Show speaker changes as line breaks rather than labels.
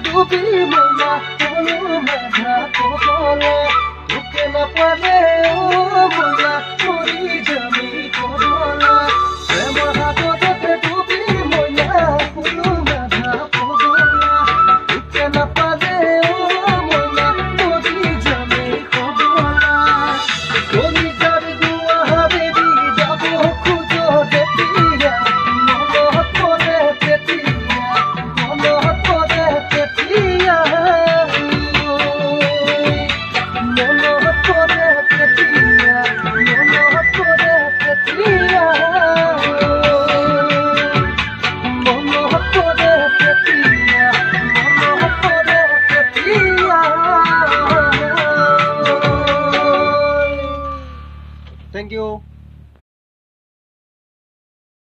ডুবি মইনা কোনো বাধা পগলা তোকে না পালে ও মইনা মরি যাবি পগলা প্রেম হাততে ডুবি মইনা কোনো বাধা পগলা তোকে না পালে ও মইনা মরি যাবি পগলা তুমি যার দুয়া হাবিবি যাব খুঁজো দেখিয়া মনত করে পেটিয়া মনত করে পেটিয়া মনত করে পেটিয়া মনত করে পেটিয়া মনত করে পেটিয়া মনত করে পেটিয়া Thank you.